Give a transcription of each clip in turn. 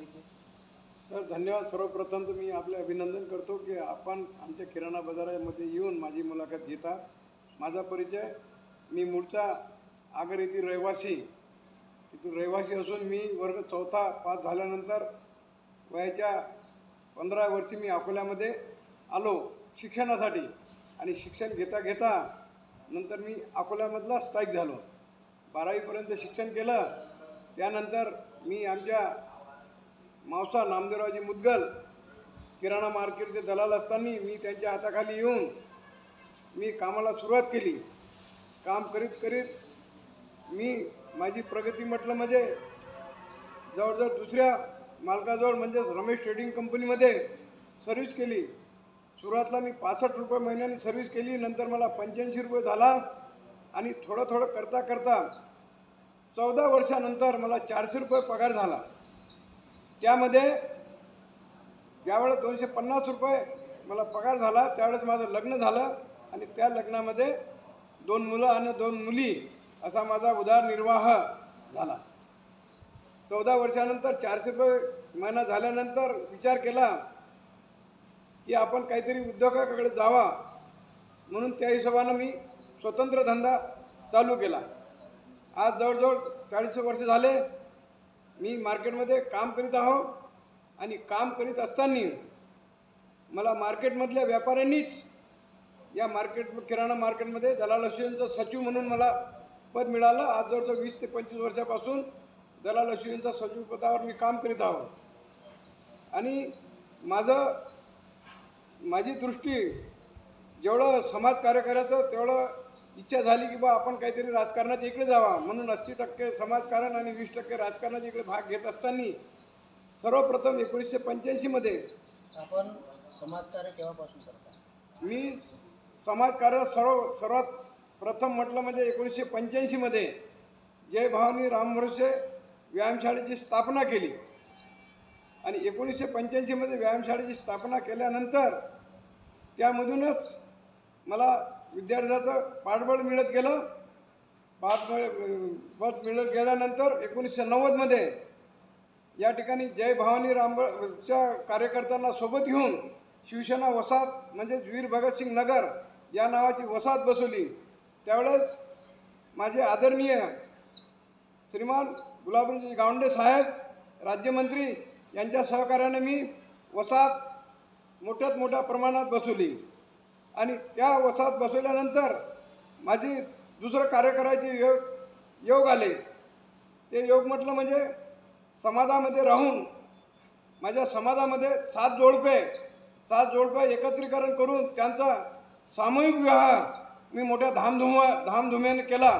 परिचय. सर धन्यवाद. सर्वप्रथम तर मी आपले अभिनंदन करतो की आपण आमच्या किराणा बाजारामध्ये येऊन माझी मुलाखत घेता. माझा परिचय, मी मूळचा आगर येथील रहिवासी इथून रहिवासी असून मी वर्ग 4था पास झाल्यानंतर वयाच्या 15 वर्षी मी अकोल्यामध्ये आलो शिक्षणासाठी आणि शिक्षण घेता घेता नंतर मी अकोल्यामधला स्थायिक झालो. 12वीपर्यंत शिक्षण केलं. त्यानंतर मी आमच्या मावसा नामदेवरावजी मुदगल किराणा मार्केटचे दलाल असताना मी त्यांच्या हाताखाली येऊन मी कामाला सुरुवात केली. काम करीत करीत मी माझी प्रगती म्हटलं म्हणजे जवळजवळ दुसऱ्या मालकाजवळ म्हणजेच रमेश ट्रेडिंग कंपनीमध्ये सर्व्हिस केली. सुरुवातीला मी 65 रुपये महिन्याने सर्व्हिस केली. नंतर मला 85 रुपये झाला आणि थोडं थोडं करता करता 14 वर्षानंतर मला 400 रुपये पगार झाला. त्यामध्ये ज्यावेळेस 250 रुपये मला पगार झाला त्यावेळेस माझं लग्न झालं आणि त्या लग्नामध्ये 2 मुलं आणि 2 मुली असा माझा उदरनिर्वाह झाला. 14 वर्षानंतर 400 रुपये महिना झाल्यानंतर विचार केला की आपण काहीतरी उद्योगाकडे जावा, म्हणून त्या हिशोबानं मी स्वतंत्र धंदा चालू केला. आज जवळजवळ 40 वर्ष झाले मी मार्केटमध्ये काम करीत आहो आणि काम करीत असताना मला मार्केटमधल्या व्यापाऱ्यांनीच या किराणा मार्केटमध्ये दलाल असोसिएशनचा सचिव म्हणून मला पद मिळालं. आज जवळजवळ 20 ते 25 वर्षापासून दलाल असोसिएशनचा सचिव पदावर मी काम करीत आहो आणि माझी दृष्टी जेवढं समाजकार्य करायचं तेवढं इच्छा झाली की बा आपण काहीतरी राजकारणाच्या इकडे जावा, म्हणून 80% समाजकारण आणि 20% राजकारणाच्या इकडे भाग घेत असताना सर्वप्रथम 1985 मध्ये आपण समाजकार्य केव्हापासून करता? मी समाजकार्य सर्वात प्रथम म्हटलं म्हणजे 1985 मध्ये जय भवानी रामभरोसे व्यायामशाळेची स्थापना केली आणि 1985 मध्ये व्यायामशाळेची स्थापना केल्यानंतर त्यामधूनच मला विद्यार्थ्याचं पाठबळ मिळत गेलं. पाठबळ मिळत गेल्यानंतर 1990 मध्ये या ठिकाणी जय भवानी रामच्या कार्यकर्त्यांना सोबत घेऊन शिवसेना वसाहत म्हणजेच वीर भगतसिंग नगर या नावाची वसाहत बसवली. त्यावेळेस माझे आदरणीय श्रीमान गुलाबरावजी गावंडे साहेब राज्यमंत्री यांच्या सहकार्याने मी वसाहत मोठ्यात मोठ्या प्रमाणात बसवली आणि त्या वसाहत बसवल्यानंतर माझी दुसरं कार्य करायचे योग आले. ते योग म्हटलं म्हणजे समाजामध्ये राहून माझ्या समाजामध्ये 7 जोडपे एकत्रीकरण करून त्यांचा सामूहिक विवाह मी मोठ्या धामधुम्याने केला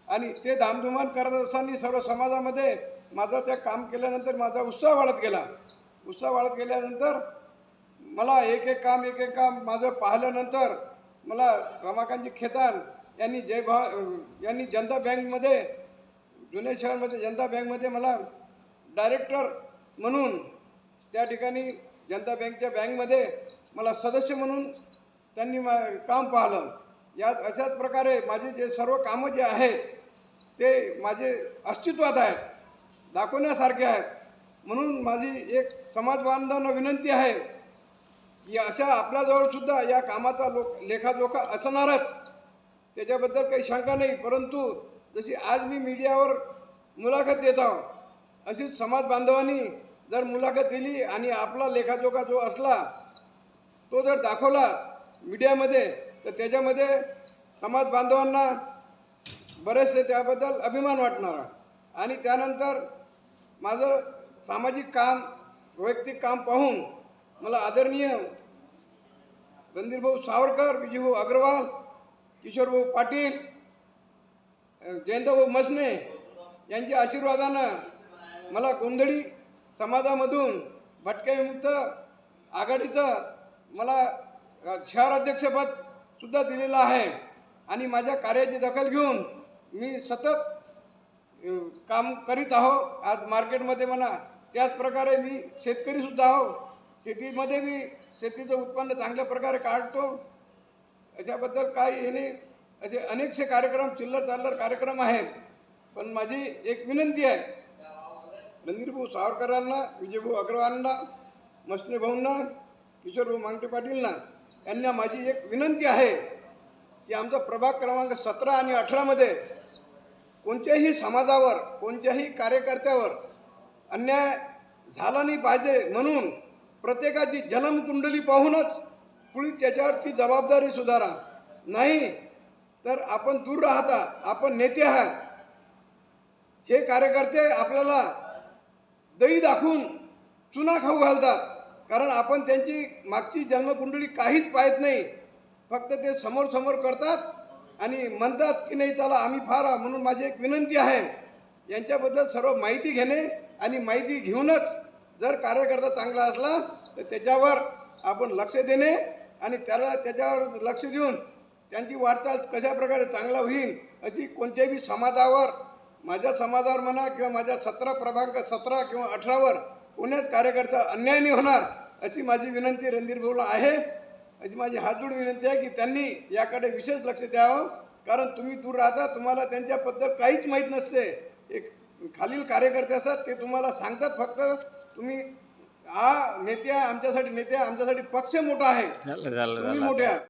आणि ते धामधुमान करत असताना सर्व समाजामध्ये माझं ते काम केल्यानंतर माझा उत्साह वाढत गेल्यानंतर मला एक एक काम माझं पाहिल्यानंतर मला रमाकांतजी खेतान यांनी जनता बँकमध्ये जुन्या शहरामध्ये जनता बँकमध्ये मला डायरेक्टर म्हणून त्या ठिकाणी जनता बँकमध्ये मला सदस्य म्हणून त्यांनी काम पाहिलं. यात अशाच प्रकारे माझे जे सर्व कामं जे आहेत ते माझे अस्तित्वात आहेत, दाखवण्यासारखे आहेत. म्हणून माझी एक समाज बांधवांना विनंती आहे की अशा आपल्याजवळसुद्धा या कामाचा लेखाजोखा असणारच, त्याच्याबद्दल काही शंका नाही. परंतु जशी आज मी मीडियावर मुलाखत देत आहो अशीच समाज बांधवांनी जर मुलाखत दिली आणि आपला लेखाजोखा जो असला तो जर दाखवला मीडियामध्ये तर त्याच्यामध्ये समाज बांधवांना बरेचसे त्याबद्दल अभिमान वाटणार. आणि त्यानंतर माझं सामाजिक काम वैयक्तिक काम पाहून मला आदरणीय रणधीरभाऊ सावरकर, विजयभाऊ अग्रवाल, किशोरभाऊ पाटील, जयंतभाऊ मसने यांच्या आशीर्वादानं मला गोंधळी समाजामधून भटक्याविमुक्त आघाडीचं मला शहराध्यक्षपद सुद्धा दिलेलं आहे आणि माझ्या कार्याची दखल घेऊन मी सतत काम करीत आहो. आज मार्केटमध्ये म्हणा त्याच प्रकारे मी शेतकरीसुद्धा आहो. शेतीमध्ये मी शेतीचं उत्पन्न चांगल्या प्रकारे काढतो. अशाबद्दल काही हे नाही, असे अनेकसे कार्यक्रम चिल्लर कार्यक्रम आहेत. पण माझी एक विनंती आहे रणधीरभाऊ सावरकरांना, विजयभाऊ अग्रवालांना, मसने भाऊंना, किशोरभाऊ मांगटे पाटीलना यांना माझी एक विनंती आहे की आमचा प्रभाग क्रमांक 17 आणि 18मध्ये कोणत्याही समाजावर, कोणत्याही कार्यकर्त्यावर अन्याय झाला नाही पाहिजे, म्हणून प्रत्येकाची जन्मकुंडली पाहूनच पुढे त्याच्यावरची जबाबदारी सुधारा. नाही तर आपण दूर राहता, आपण नेते आहात, हे कार्यकर्ते आपल्याला दही दाखवून चुना खाऊ घालतात, कारण आपण त्यांची मागची जन्मकुंडली काहीच पाहत नाही. फक्त ते समोर समोर करतात आणि म्हणतात की नाही चला आम्ही फार आहोत. म्हणून माझी एक विनंती आहे, यांच्याबद्दल सर्व माहिती घेणे आणि माहिती घेऊनच जर कार्यकर्ता चांगला असला तर त्याच्यावर आपण लक्ष देणे आणि त्याच्यावर लक्ष देऊन त्यांची वाटचाल कशा प्रकारे चांगला होईल अशी कोणत्याही समाजावर, माझ्या समाजावर म्हणा किंवा माझ्या 17 प्रभाग 17 किंवा 18वर कोण्याच कार्यकर्ता अन्याय नाही होणार अशी माझी विनंती रणधीर भाऊला आहे. अशी माझी हातजोड विनंती आहे की त्यांनी याकडे विशेष लक्ष द्यावं, कारण तुम्ही दूर राहता, तुम्हाला त्यांच्याबद्दल काहीच माहीत नसते. एक खालील कार्यकर्ते असतात ते तुम्हाला सांगतात फक्त तुम्ही नेते आमच्यासाठी नेते, आमच्यासाठी पक्ष मोठा आहे, तुम्ही मोठे आहात.